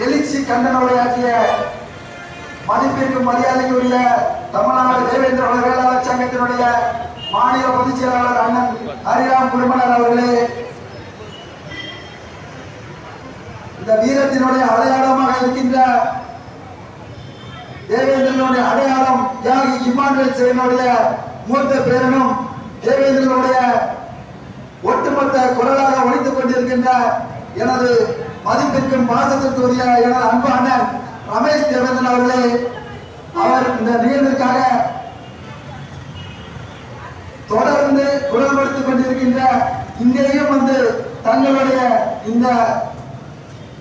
எழுச்சி கண்டன உரையாற்றிய மதிப்பிற்கும் மரியாதைக்குரிய தமிழ்நாடு தேவேந்திர குல வேளாளர் சங்கத்தினுடைய மாநில பொதுச் செயலாளர் அண்ணன் ஹரிராம் குருமலர் அவர்களே, இந்த வீரத்தினுடைய அடையாளமாக இருக்கின்ற தேவேந்திரனுடைய அடையாளம் தியாகி இம்மானுவேல் சேவனுடைய மூத்த பேரனும் தேவேந்திரனுடைய ஒட்டுமொத்த குரலாக ஒழித்துக் கொண்டிருக்கின்ற எனது மதிப்பிற்கும் பாசத்திற்கு உரிய எனது அன்பு அண்ணன் ரமேஷ் தேவேந்திரன் அவர்களே, அவர் இந்த நிகழ்விற்காக தொடர்ந்து குரல் கொடுத்துக் கொண்டிருக்கின்ற இங்கேயும் வந்து தங்களுடைய இந்த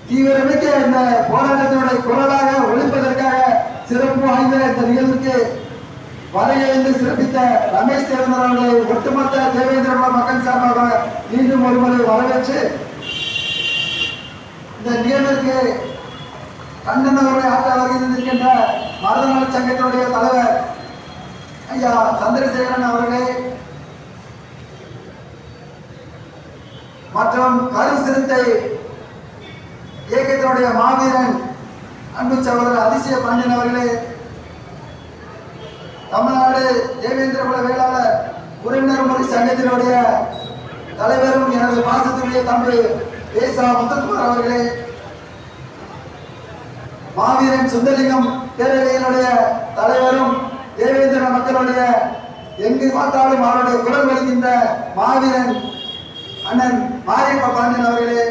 தீவிரமிக்க இந்த போராட்டத்தினுடைய குரலாக ஒழிப்பதற்காக சிறப்பு வாய்ந்த இந்த நிகழ்வுக்கு வரையிலிருந்து சிறப்பித்த ரமேஷ் தேவேந்திரன் அவர்களை ஒட்டுமொத்த தேவேந்திர மக்கள் சார்பாக மீண்டும் ஒருமுறை வரவேற்று இந்த நிகழ்விற்கு கண்டன உரை ஆற்ற வருகின்ற மருதநல சங்கத்தினுடைய தலைவர் ஐயா சந்திரசேகரன் அவர்களே மற்றும் கரு சிறுத்தை இயக்கத்தினுடைய மாவீரன் அன்பு சகோதரர் அதிசய பாண்டியன் அவர்களே, தமிழ்நாடு தேவேந்திர குல வேளாளர் உறவினர் முறை சங்கத்தினுடைய தலைவரும் எனது பாசத்துடைய தம்பி ஏசா முத்துக்குமார் அவர்களே, மாவீரன் சுந்தலிங்கம் பேரவையினுடைய தலைவரும் தேவேந்திர மக்களுடைய எங்கு பார்த்தாலும் அவருடைய குரல் வலிக்கின்ற மாவீரன் அண்ணன் மாரியப்ப பாண்டியன் அவர்களே,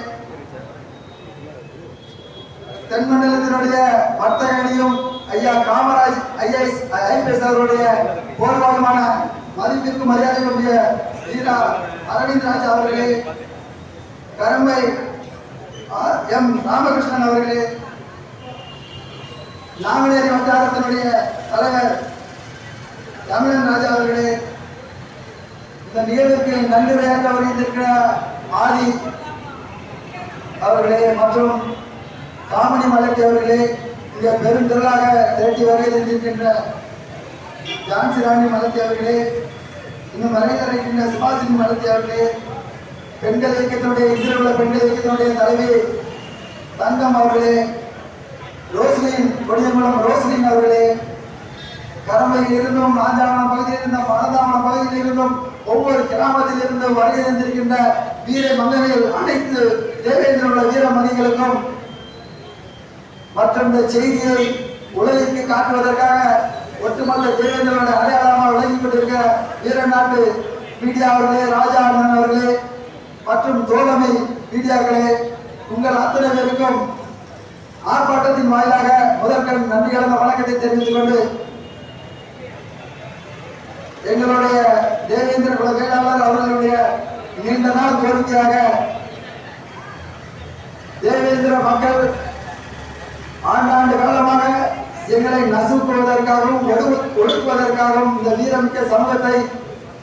தென்மண்டலத்தினுடைய வர்த்தக அணியும் ஐயா காமராஜ் ஐபிஎஸ் அவருடைய போர்வாளமான மதிப்பிற்கும் மரியாதைக்குரிய வீரா அரவிந்த் ராஜ் அவர்களே, கரும்பை எம் ராமகிருஷ்ணன் அவர்களே, நாங்குநேரி வட்டாரத்தினுடைய தலைவர் தமிழன் ராஜா அவர்களே, இந்த நிகழ்வுக்கு நன்றிரையாற்ற வருகின்ற ஆதி அவர்களே மற்றும் காமணி மலர்த்தி அவர்களே, இங்க பெருந்திரளாக திரட்டி வருகின்ற ஜான்சி ராணி மலர்த்தி அவர்களே, இன்னும் வருகின்ற சுபாசினி மலர்த்தி அவர்களே, பெண்கள் இயக்கத்தினுடைய இந்திரகுல பெண்கள் இயக்கத்தினுடைய தலைவி தங்கம் அவர்களே, ரோஸ்லின் கொடியங்குளம் ரோஸ்லின் அவர்களே, கரம்பையில் இருந்தும் ராஜாவனம் பகுதியில் இருந்தும் மனதாவனம் பகுதியில் இருந்தும் ஒவ்வொரு கிராமத்தில் இருந்து வருகை தந்திருக்கின்ற வீர மங்களையில் அனைத்து தேவேந்திர வீர மணிகளுக்கும் மற்றும் இந்த செய்தியை உலகிற்கு காட்டுவதற்காக ஒட்டுமொத்த தேவேந்திரனுடைய அடையாளமாக விளங்கிக் கொண்டிருக்கிற வீரநாட்டு மீடியா அவர்களே, ராஜா அண்ணன் அவர்களே மற்றும் தோழமை மீடியாக்களே, உங்கள் அத்தனை பேருக்கும் ஆர்ப்பாட்டத்தின் வாயிலாக முதற்கண் நன்றி கலந்த வணக்கத்தை தெரிவித்துக் கொண்டு எங்களுடைய தேவேந்திர குல வேளாளர் அவர்களுடைய நீண்ட நாள் கோரிக்கையாக தேவேந்திர மக்கள் ஆண்டாண்டு காலமாக எங்களை நசுக்குவதற்காகவும் ஒடுக்குவதற்காகவும் இந்த வீரமிக்க சமூகத்தை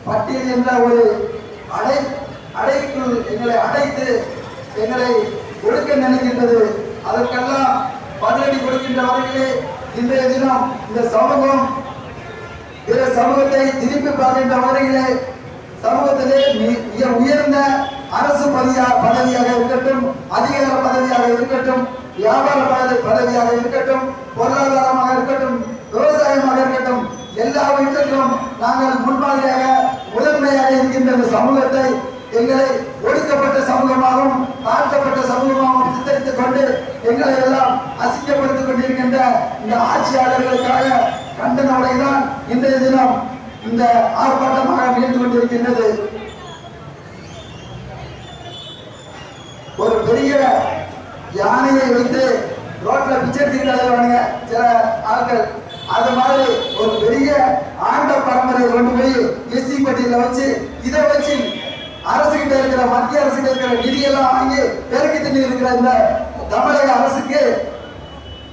பட்டியல் என்ற ஒரு அடைக்குள் எங்களை அடைத்து எங்களை ஒடுக்க நினைக்கின்றது. அதற்கெல்லாம் பதிலடி கொடுக்கின்ற வகையிலே இன்றைய தினம் இந்த சமூகம் பிற சமூகத்தை திருப்பி பார்க்கின்ற வகையிலே சமூகத்திலே மிக உயர்ந்த அரசு பதவியாக இருக்கட்டும், அதிகார பதவியாக இருக்கட்டும், வியாபார பதவியாக இருக்கட்டும், பொருளாதாரமாக இருக்கட்டும், விவசாயமாக இருக்கட்டும், எல்லாவற்றிலும் நாங்கள் முன்மாதிரியாக முதன்மையாக இருக்கின்ற இந்த சமூகத்தை எங்களை ஒடுக்கப்பட்ட சமூகமாகவும் தாழ்த்தப்பட்ட சமூகமாகவும் சித்தரித்துக் கொண்டு எங்களை எல்லாம் அசிங்கப்படுத்திக் கொண்டிருக்கின்ற இந்த ஆட்சியாளர்களுக்காக கண்டன உரைதான் இன்றைய தினம் இந்த ஆர்ப்பாட்டமாக நிகழ்ந்து கொண்டிருக்கின்றது. ஒரு பெரிய யானையை வைத்து ரோட்ல பிச்சை எடுத்துக்கிட்டு சில ஆட்கள், அது மாதிரி ஒரு பெரிய ஆண்ட பரம்பரையை கொண்டு போய் எஸ்சி பட்டியல வச்சு இதை வச்சு அரசுகிட்ட இருக்கிற மத்திய அரசுகிட்ட இருக்கிற நிதியெல்லாம் வாங்கி பெருக்கி தின்னு இருக்கிற இந்த தமிழக அரசுக்கு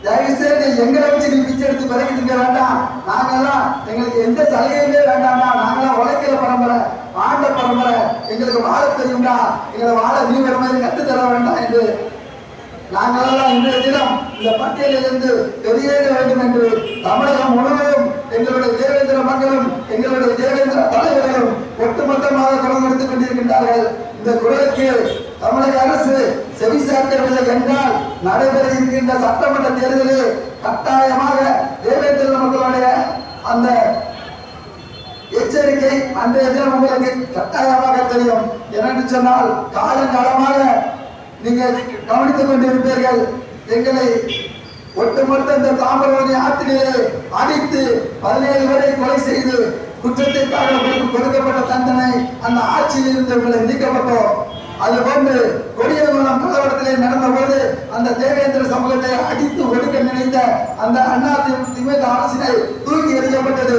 தயவுசெய்து எங்களை வச்சு நீ பிச்சை எடுத்து பிறகு திங்க வேண்டாம், நாங்கெல்லாம் எங்களுக்கு எந்த சலுகையுமே வேண்டாம்டா, நாங்கெல்லாம் உழைக்கிற பரம்பரை ஆண்ட பரம்பரை, எங்களுக்கு வாழ தெரியும்டா, எங்களை வாழ நீ வர மாதிரி கத்து தர வேண்டாம் என்று நாங்களெல்லாம் இன்றைய தினம் இந்த பட்டியலில் இருந்து வெளியேற வேண்டும் என்று தமிழகம் முழுவதும் எங்களுடைய தேவேந்திர மக்களும் எங்களுடைய தேவேந்திர தலைவர்களும் ஒட்டுமொத்தமாக குரல் எடுத்துக் கொண்டிருக்கின்றார்கள். இந்த குரலுக்கு தமிழக அரசு செவிசாய்க்கவில்லை என்றால் நடைபெற இருக்கின்ற சட்டமன்ற தேர்தலில் கட்டாயமாக தேவேந்திர மக்களுடைய அந்த எச்சரிக்கை அன்றைய தினம் உங்களுக்கு கட்டாயமாக தெரியும். என்று சொன்னால் காலங்காலமாக நீங்கள் கவனித்துக் கொண்டிருப்பீர்கள். எங்களை ஒட்டுமொத்த இந்த தாமிரபரணி ஆற்றிலே அடித்து 17 வரை கொலை செய்து குற்றத்திற்காக கொடுக்கப்பட்ட தண்டனை அந்த ஆட்சியில் இருந்து உங்களை நீக்கப்பட்டோம். அதுபோன்று கொடியகுளம் கலவரத்திலே நடந்த போது அந்த தேவேந்திர சமூகத்தை அடித்து ஒடுக்க நினைத்த அந்த அதிமுக அரசினை தூக்கி எறியப்பட்டது.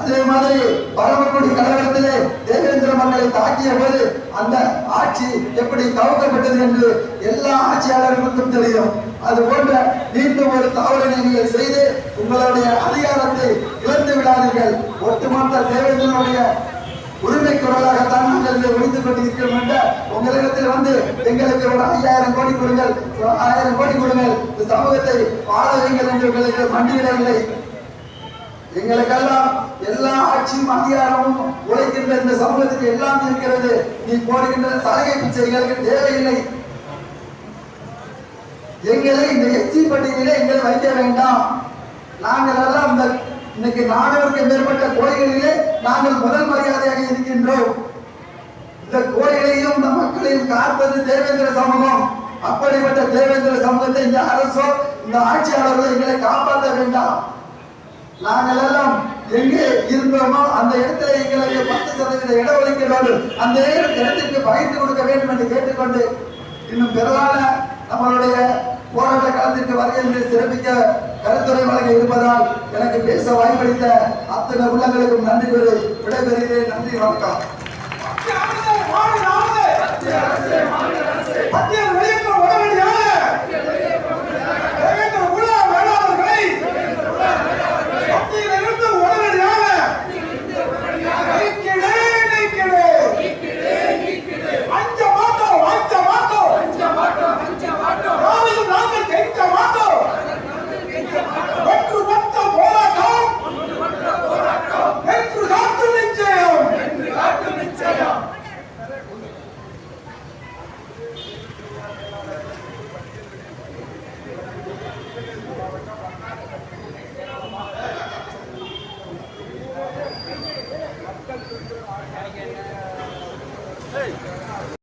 அதே மாதிரி பரமக்குடி கலவரத்திலே தேவேந்திர மக்களை தாக்கிய போது அந்த ஆட்சி எப்படி கவுக்கப்பட்டது என்று எல்லா ஆட்சியாளர்களுக்கும் தெரியும். அது போன்ற மீண்டும் ஒரு தவறை நீங்கள் செய்து உங்களுடைய அதிகாரத்தை இழந்து விடாதீர்கள். ஒட்டுமொத்த தேவேந்திரனுடைய உரிமை குரலாகத்தான் நாங்கள் ஒழித்துக் கொண்டிருக்கிறோம் என்ற உங்களிடத்தில் வந்து எங்களுக்கு ஒரு 5000 கோடி கொடுங்கள், 1000 கோடி கொடுங்கள், இந்த சமூகத்தை வாழ வைங்கள் என்று உங்களுக்கு மண்டியிடவில்லை. எங்களுக்கெல்லாம் எல்லா ஆட்சியும் அதிகாரமும் உழைக்கின்ற இந்த சமூகத்துக்கு எல்லாம் இருக்கிறது. நீ போடுகின்ற சலுகை பிச்சைகளுக்கு தேவையில்லை. எங்களை இந்த எஸ்சி பட்டியலிலே எங்களை வைக்க வேண்டாம். நாங்கள் எல்லாம் இந்த இன்னைக்கு 400க்கு மேற்பட்ட கோயில்களிலே நாங்கள் முதல் மரியாதையாக இருக்கின்றோம். இந்த கோயிலையும் இந்த மக்களையும் காப்பது தேவேந்திர சமூகம். அப்படிப்பட்ட தேவேந்திர சமூகத்தை இந்த அரசோ இந்த ஆட்சியாளர்களோ எங்களை காப்பாற்ற வேண்டாம். நாங்கள் எல்லாம் எங்கே இருந்தோமோ அந்த இடத்துல எங்களுக்கு 10% இடஒதுக்கீடு அந்த இடத்திற்கு பகிர்ந்து கொடுக்க வேண்டும் என்று கேட்டுக்கொண்டு இன்னும் பெருவான நம்மளுடைய போராட்ட களத்திற்கு வருகை என்று சிறப்பிக்க கருத்துரை வழங்க இருப்பதால் எனக்கு பேச வாய்ப்பளித்த அத்தனை உள்ளங்களுக்கும் நன்றி கூறி விடைபெறுகிறேன். நன்றி, வணக்கம். Thank you.